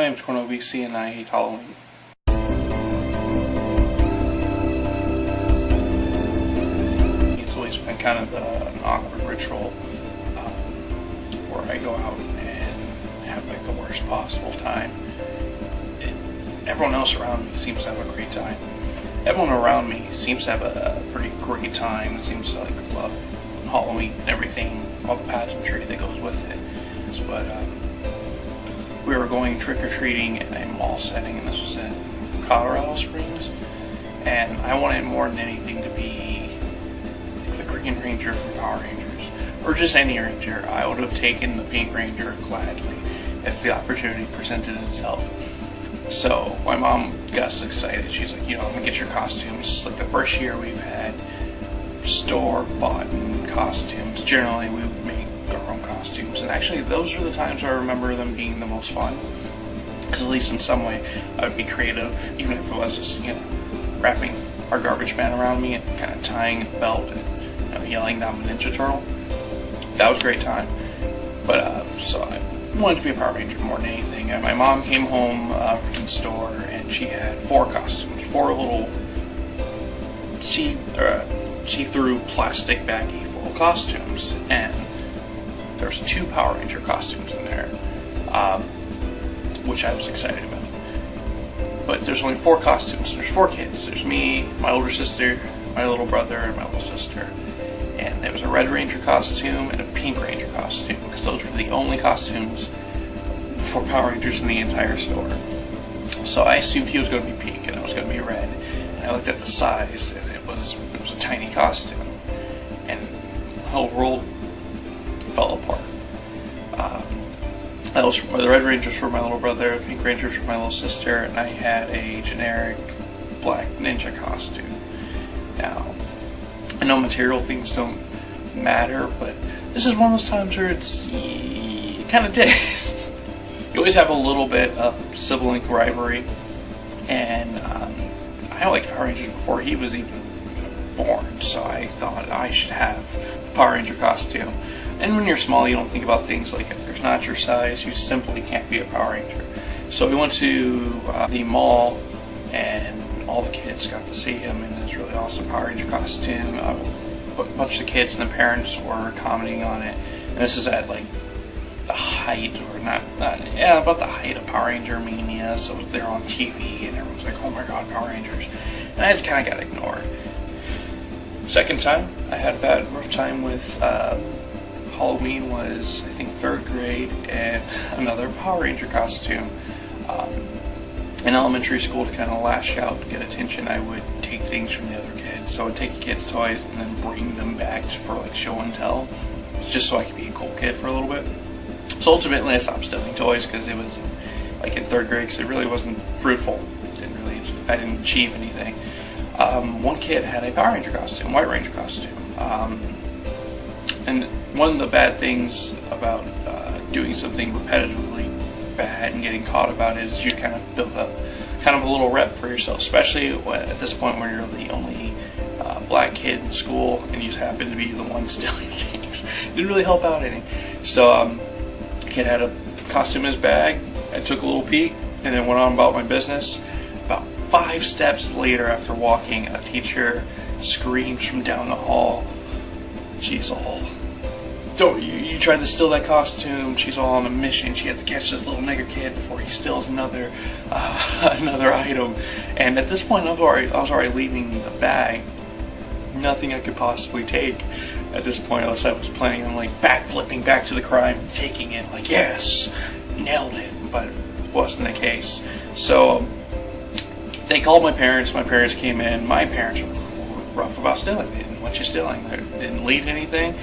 My name's Cornel VC and I hate Halloween. It's always been kind of an awkward ritual where I go out and have like the worst possible time. Everyone else around me seems to have a great time. Everyone around me seems to have a pretty great time. It seems to like love Halloween and everything, all the pageantry that goes with it. But we were going trick-or-treating in a mall setting, and this was in Colorado Springs, and I wanted more than anything to be like the Green Ranger from Power Rangers, or just any Ranger. I would have taken the Pink Ranger gladly if the opportunity presented itself. So my mom got us excited. She's like, I'm gonna get your costumes. It's like the first year we've had store-bought costumes. Generally, we would make our own costumes, and actually those are the times I remember them being the most fun, because at least in some way I would be creative, even if it was just wrapping our garbage man around me and kind of tying a belt and yelling that I'm a Ninja Turtle. That was a great time. But so I wanted to be a Power Ranger more than anything, and my mom came home from the store and she had 4 costumes, 4 little see-through plastic baggie full of costumes, and there's 2 Power Ranger costumes in there, which I was excited about. But there's only 4 costumes. There's 4 kids. There's me, my older sister, my little brother, and my little sister. And there was a Red Ranger costume and a Pink Ranger costume, because those were the only costumes for Power Rangers in the entire store. So I assumed he was going to be pink and I was going to be red. And I looked at the size, and it was a tiny costume, and the whole world fell apart. The Red Rangers for my little brother, the Pink Rangers for my little sister, and I had a generic black ninja costume. Now, I know material things don't matter, but this is one of those times where it kind of did. You always have a little bit of sibling rivalry, and I liked Power Rangers before he was even born, so I thought I should have a Power Ranger costume. And when you're small, you don't think about things like if there's not your size, you simply can't be a Power Ranger. So we went to the mall, and all the kids got to see him in his really awesome Power Ranger costume. A bunch of the kids and the parents were commenting on it, and this is at like the height, or about the height of Power Ranger mania. So they're on TV, and everyone's like, "Oh my God, Power Rangers!" And I just kind of got ignored. Second time I had a rough time with Halloween was, I think, 3rd grade, and another Power Ranger costume. In elementary school, to kind of lash out and get attention, I would take things from the other kids. So I would take the kids' toys and then bring them back for like show and tell, just so I could be a cool kid for a little bit. So ultimately I stopped stealing toys because it was like in 3rd grade, because it really wasn't fruitful. I didn't achieve anything. One kid had a Power Ranger costume, White Ranger costume. And one of the bad things about doing something repetitively bad and getting caught about it is you kind of build up kind of a little rep for yourself, especially at this point when you're the only black kid in school and you just happen to be the one stealing things. It didn't really help out any. So kid had a costume in his bag. I took a little peek and then went on about my business. About 5 steps later, after walking, a teacher screams from down the hall, "She's all, you tried to steal that costume. She's all on a mission. She had to catch this little nigger kid before he steals another item." And at this point, I was already leaving the bag. Nothing I could possibly take at this point, unless I was planning on like backflipping back to the crime and taking it. Like, yes, nailed it, but it wasn't the case. So they called my parents. My parents came in. My parents were rough about stealing. They didn't want you stealing. They didn't lead anything.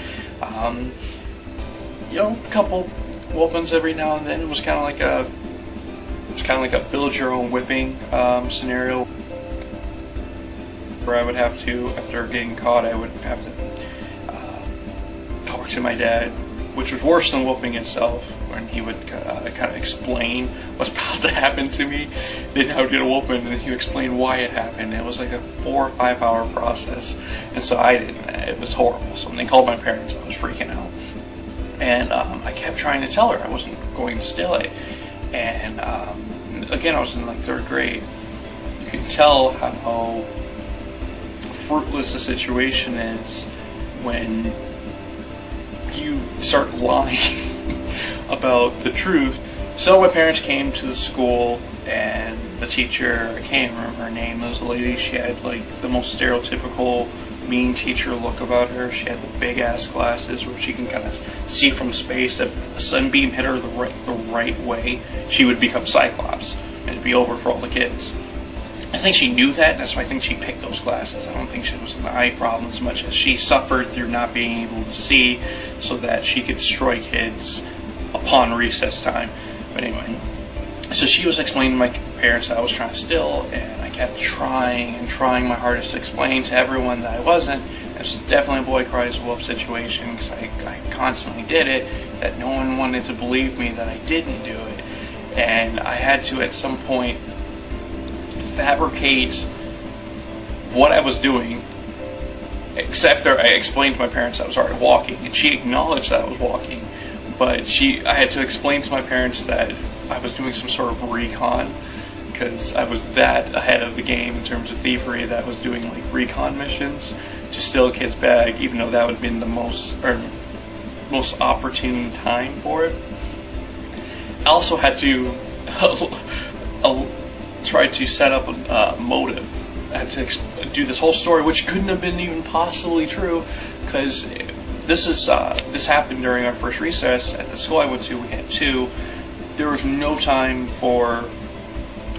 A couple whoopings every now and then. It was kind of like a build your own whipping scenario, where I would have to, after getting caught, I would have to talk to my dad, which was worse than whooping itself, when he would kind of explain what's about to happen to me. Then I would get a whooping, and then he would explain why it happened. It was like a 4 or 5 hour process, and so it was horrible. So when they called my parents, I was freaking out. And I kept trying to tell her I wasn't going to steal it. And again, I was in like 3rd grade. You can tell how fruitless the situation is when you start lying about the truth. So my parents came to the school, and the teacher, I can't remember her name, it was a lady. She had like the most stereotypical mean teacher look about her. She had the big ass glasses where she can kind of see from space. If a sunbeam hit her the right way, she would become Cyclops, and it'd be over for all the kids. I think she knew that, and that's why I think she picked those glasses. I don't think she was an eye problem as much as she suffered through not being able to see, so that she could destroy kids upon recess time. But anyway, so she was explaining to my parents that I was trying to steal, and I kept trying my hardest to explain to everyone that I wasn't. It's definitely a boy cries wolf situation, because I constantly did it, that no one wanted to believe me that I didn't do it. And I had to, at some point, fabricate what I was doing, except after I explained to my parents that I was already walking, and she acknowledged that I was walking, but I had to explain to my parents that I was doing some sort of recon, because I was that ahead of the game in terms of thievery that I was doing like recon missions to steal a kid's bag, even though that would have been the most opportune time for it. I also had to try to set up a motive. I had to do this whole story, which couldn't have been even possibly true, because this happened during our first recess at the school I went to. We had 2. There was no time for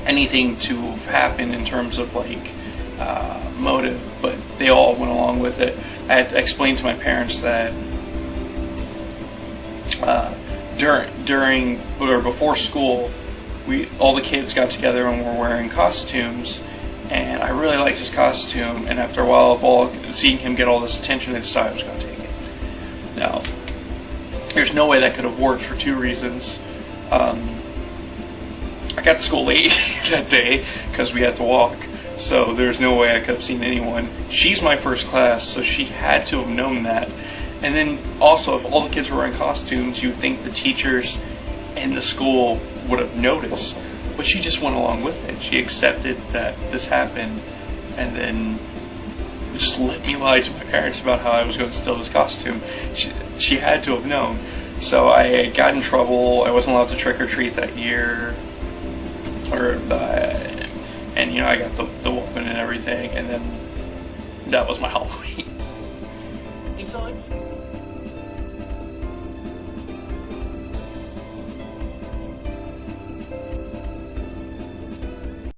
anything to happen in terms of like motive, but they all went along with it. I had to explain to my parents that during or before school, all the kids got together and were wearing costumes, and I really liked his costume, and after a while of seeing him get all this attention, I decided I was going to take it. Now, there's no way that could have worked for 2 reasons. I got to school late that day because we had to walk, so there's no way I could have seen anyone. She's my first class, so she had to have known that. And then also, if all the kids were wearing costumes, you'd think the teachers and the school would have noticed, but she just went along with it. She accepted that this happened, and then just let me lie to my parents about how I was going to steal this costume. She had to have known. So I got in trouble. I wasn't allowed to trick or treat that year, and I got the whooping and everything, and then that was my Halloween. Excellent.